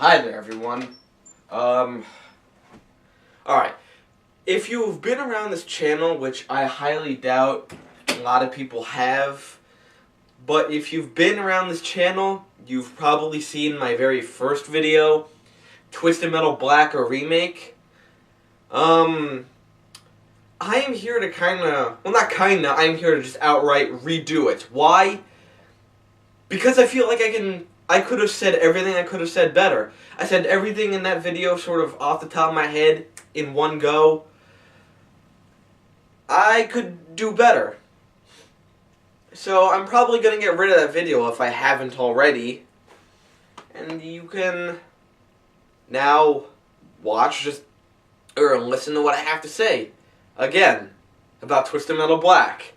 Hi there, everyone. Alright. If you've been around this channel, which I highly doubt a lot of people have, but if you've been around this channel, you've probably seen my very first video, Twisted Metal Black or Remake. I am here to I'm here to just outright redo it. Why? Because I feel like I could have said everything I could have said better. I said everything in that video sort of off the top of my head in one go. I could do better. So I'm probably going to get rid of that video if I haven't already. And you can now watch or listen to what I have to say again about Twisted Metal Black.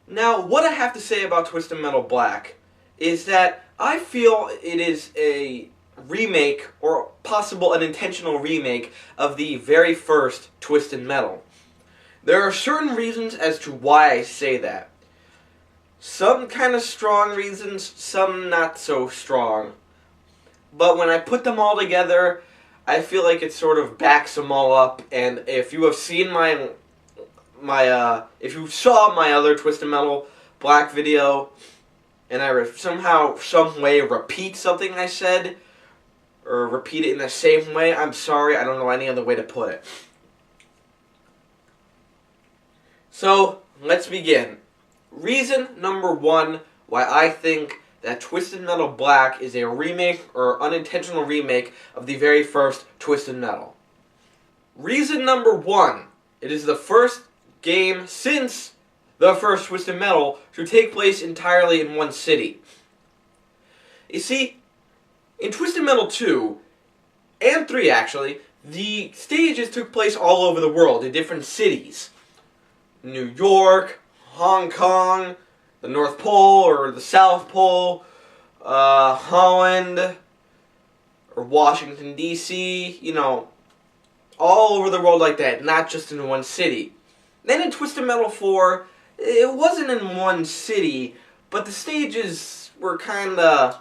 Now, what I have to say about Twisted Metal Black is that I feel it is a remake, or possible an intentional remake, of the very first Twisted Metal. There are certain reasons as to why I say that. Some kind of strong reasons, some not so strong. But when I put them all together, I feel like it sort of backs them all up. And if you have seen if you saw my other Twisted Metal Black video, and I somehow, some way repeat something I said, or repeat it in the same way, I'm sorry, I don't know any other way to put it. So, let's begin. Reason number one why I think that Twisted Metal Black is a remake, or unintentional remake, of the very first Twisted Metal. Reason number one, it is the first game since the first Twisted Metal to take place entirely in one city. You see, in Twisted Metal 2, and 3 actually, the stages took place all over the world, in different cities. New York, Hong Kong, the North Pole or the South Pole, Holland, or Washington, D.C., you know, all over the world like that, not just in one city. Then in Twisted Metal 4, it wasn't in one city, but the stages were kinda...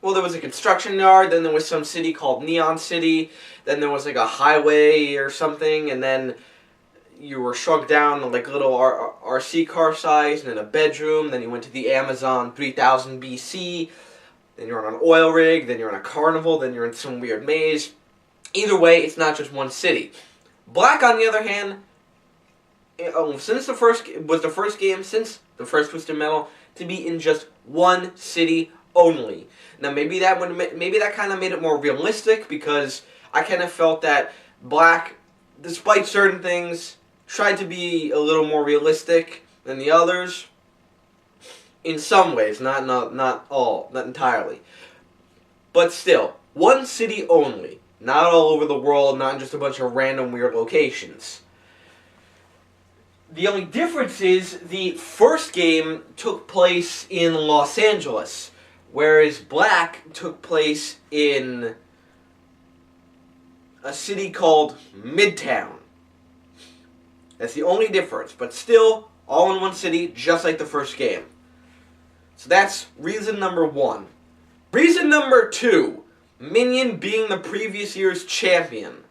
Well, there was a construction yard, then there was some city called Neon City, then there was like a highway or something, and then you were shrunk down to like a little RC car size, and then a bedroom, then you went to the Amazon 3000 BC, then you're on an oil rig, then you're on a carnival, then you're in some weird maze. Either way, it's not just one city. Black, on the other hand, since the first game since the first Twisted Metal to be in just one city only. Now maybe that kind of made it more realistic, because I kind of felt that Black, despite certain things, tried to be a little more realistic than the others. In some ways, not entirely, but still, one city only, not all over the world, not just a bunch of random weird locations. The only difference is the first game took place in Los Angeles, whereas Black took place in a city called Midtown. That's the only difference, but still all in one city, just like the first game. So that's reason number one. Reason number two, Minion being the previous year's champion.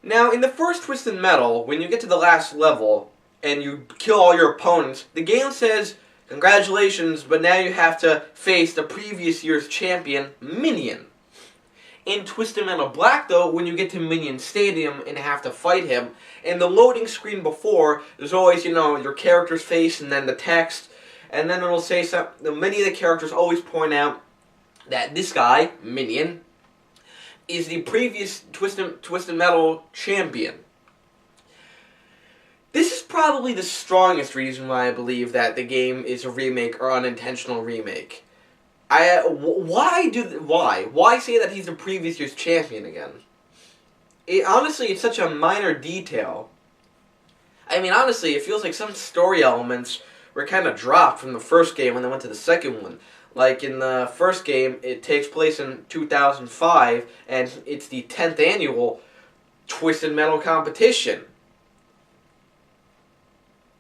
Now, in the first Twisted Metal, when you get to the last level and you kill all your opponents, the game says, congratulations, but now you have to face the previous year's champion, Minion. In Twisted Metal Black, though, when you get to Minion Stadium and have to fight him, in the loading screen before, there's always, you know, your character's face and then the text, and then it'll say something. Many of the characters always point out that this guy, Minion, is the previous Twisted Metal champion. This is probably the strongest reason why I believe that the game is a remake or unintentional remake. Why say that he's the previous year's champion again? Honestly, it's such a minor detail. I mean, honestly, it feels like some story elements were kind of dropped from the first game when they went to the second one. Like in the first game, it takes place in 2005, and it's the 10th annual Twisted Metal competition.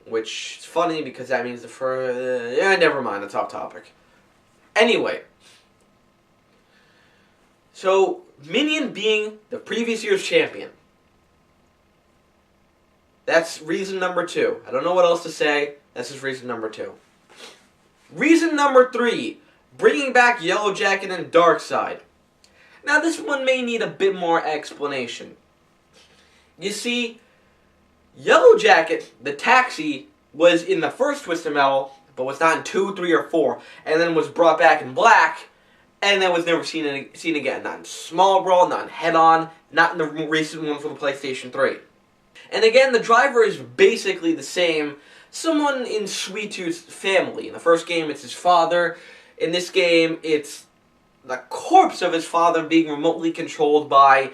Which is funny because that means the first... never mind, it's off topic. Anyway, So, Minion being the previous year's champion. That's reason number 2. I don't know what else to say. That's just reason number 2. Reason number 3. Bringing back Yellow Jacket and Darkseid. Now, this one may need a bit more explanation. You see, Yellow Jacket, the taxi, was in the first Twisted Metal, but was not in 2, 3, or 4, and then was brought back in Black, and then was never seen again. Not in Small Brawl, not in Head-On, not in the recent one for the PlayStation 3. And again, the driver is basically the same. Someone in Sweet Tooth's family. In the first game, it's his father. In this game, it's the corpse of his father being remotely controlled by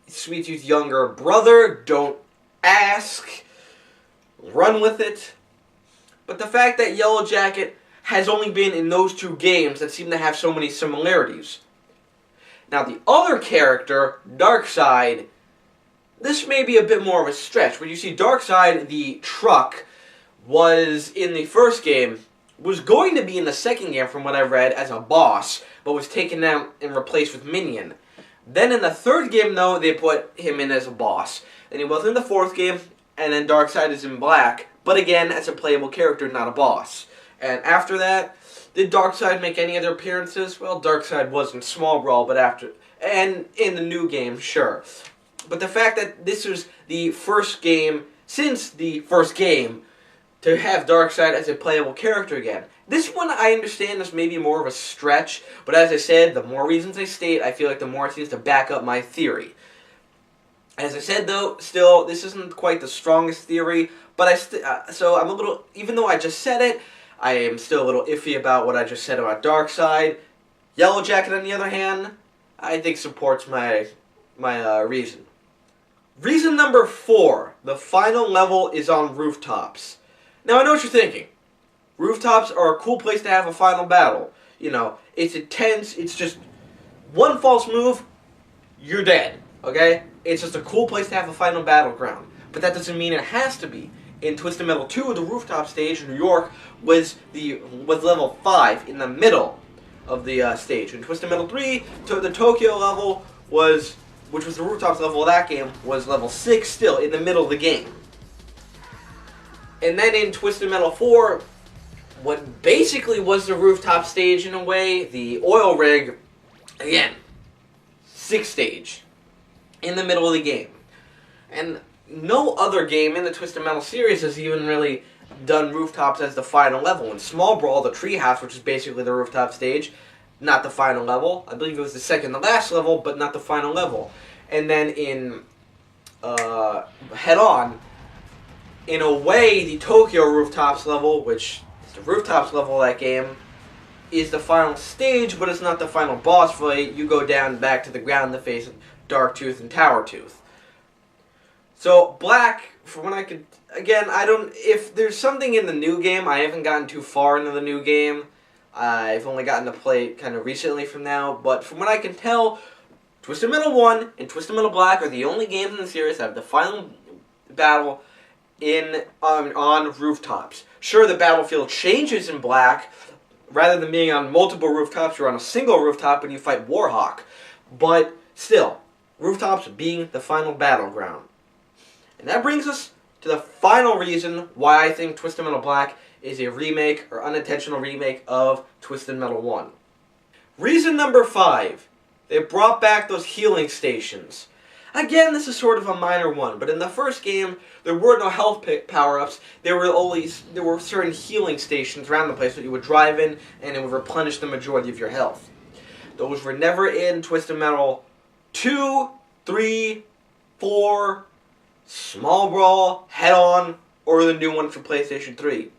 Sweet Tooth's younger brother. Don't ask. Run with it. But the fact that Yellow Jacket has only been in those 2 games that seem to have so many similarities. Now, the other character, Darkseid, this may be a bit more of a stretch. When you see Darkseid, the truck, was in the first game, was going to be in the second game, from what I read, as a boss, but was taken out and replaced with Minion. Then in the third game, though, they put him in as a boss. Then he was in the fourth game, and then Darkseid is in Black, but again, as a playable character, not a boss. And after that, did Darkseid make any other appearances? Well, Darkseid was in Small Brawl, but after, and in the new game, sure. But the fact that this was the first game, since the first game, to have Darkseid as a playable character again. This one I understand is maybe more of a stretch, but as I said, the more reasons I state, I feel like the more it seems to back up my theory. As I said, though, still, this isn't quite the strongest theory, but so I'm a little, even though I just said it, I am still a little iffy about what I just said about Darkseid. Yellow Jacket, on the other hand, I think supports my reason. Reason number 4, the final level is on Rooftops. Now, I know what you're thinking. Rooftops are a cool place to have a final battle. You know, it's intense, it's just one false move, you're dead, okay? It's just a cool place to have a final battleground. But that doesn't mean it has to be. In Twisted Metal 2, the rooftop stage in New York was level 5 in the middle of the stage. In Twisted Metal 3, the Tokyo level was, which was the rooftops level of that game, was level 6 still in the middle of the game. And then in Twisted Metal 4, what basically was the rooftop stage in a way, the oil rig, again, 6th stage in the middle of the game. And no other game in the Twisted Metal series has even really done rooftops as the final level. In Small Brawl, the treehouse, which is basically the rooftop stage, not the final level. I believe it was the second to last level, but not the final level. And then in Head On, in a way, the Tokyo rooftops level, which is the rooftops level of that game, is the final stage, but it's not the final boss fight. You go down back to the ground in the face of Darktooth and Towertooth. So, Black, from what I could, again, if there's something in the new game, I haven't gotten too far into the new game. I've only gotten to play it kind of recently from now, but from what I can tell, Twisted Metal 1 and Twisted Metal Black are the only games in the series that have the final battle on rooftops. Sure, the battlefield changes in Black. Rather than being on multiple rooftops, you're on a single rooftop when you fight Warhawk. But still, rooftops being the final battleground. And that brings us to the final reason why I think Twisted Metal Black is a remake or unintentional remake of Twisted Metal 1. Reason number 5. They brought back those healing stations. Again, this is sort of a minor one, but in the first game, there were no health power-ups. There were certain healing stations around the place that you would drive in, and it would replenish the majority of your health. Those were never in Twisted Metal 2, 3, 4, Small Brawl, Head On, or the new one for PlayStation 3.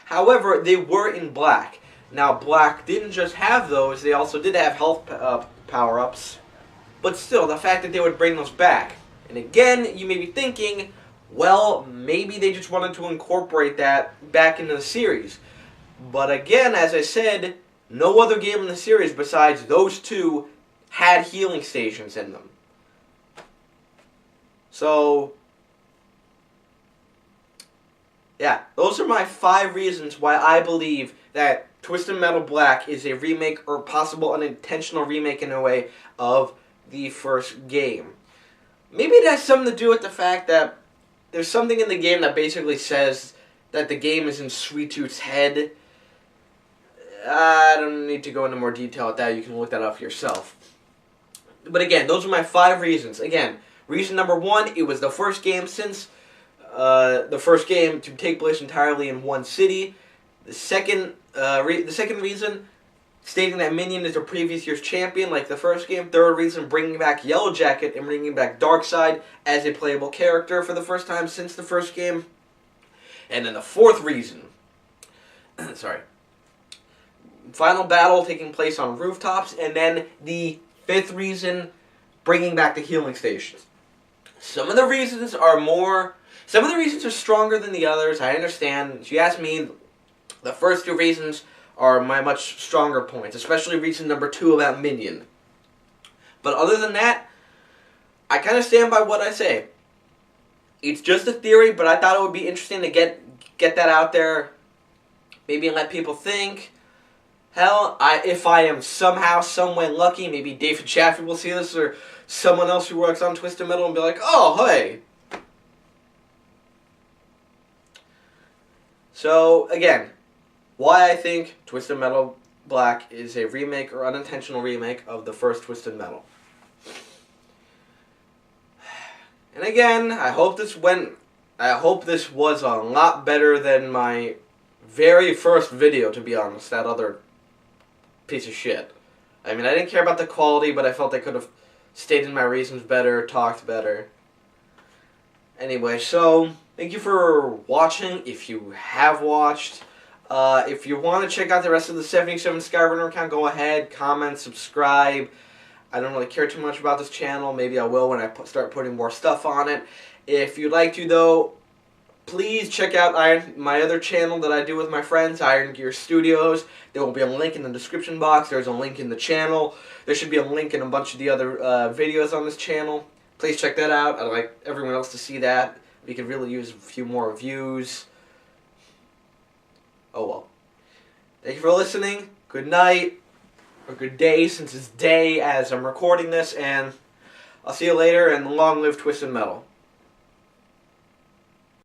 However, they were in Black. Now, Black didn't just have those, they also did have health power-ups. But still, the fact that they would bring those back. And again, you may be thinking, well, maybe they just wanted to incorporate that back into the series. But again, as I said, no other game in the series besides those two had healing stations in them. So, yeah, those are my 5 reasons why I believe that Twisted Metal Black is a remake or possible unintentional remake in a way of the first game. Maybe it has something to do with the fact that there's something in the game that basically says that the game is in Sweet Tooth's head. I don't need to go into more detail with that. You can look that up yourself. But again, those are my 5 reasons. Again, reason number 1, it was the first game since the first game to take place entirely in one city. The second reason, stating that Minion is a previous year's champion like the first game. Third reason, bringing back Yellow Jacket and bringing back Darkseid as a playable character for the first time since the first game. And then the 4th reason, sorry, final battle taking place on Rooftops. And then the 5th reason, bringing back the healing stations. Some of the reasons are stronger than the others. I understand. If you ask me, the first 2 reasons are my much stronger points, especially reason number 2 about Minion. But other than that, I kind of stand by what I say. It's just a theory, but I thought it would be interesting to get that out there, maybe let people think. Hell, if I am somehow, some way lucky, maybe David Chaffee will see this, or someone else who works on Twisted Metal and be like, oh, hey. So, again, why I think Twisted Metal Black is a remake or unintentional remake of the first Twisted Metal. And again, I hope this was a lot better than my very first video, to be honest, that other piece of shit. I mean, I didn't care about the quality, but I felt I could have stated my reasons better, talked better. Anyway, so, thank you for watching, if you have watched. If you want to check out the rest of the 77 Skyrunner account, go ahead, comment, subscribe. I don't really care too much about this channel. Maybe I will when I start putting more stuff on it. If you'd like to, though, please check out my other channel that I do with my friends, Iron Gear Studios. There will be a link in the description box. There's a link in the channel. There should be a link in a bunch of the other videos on this channel. Please check that out. I'd like everyone else to see that. We could really use a few more views. Oh well. Thank you for listening. Good night. Or good day, since it's day as I'm recording this. And I'll see you later, and long live Twisted Metal.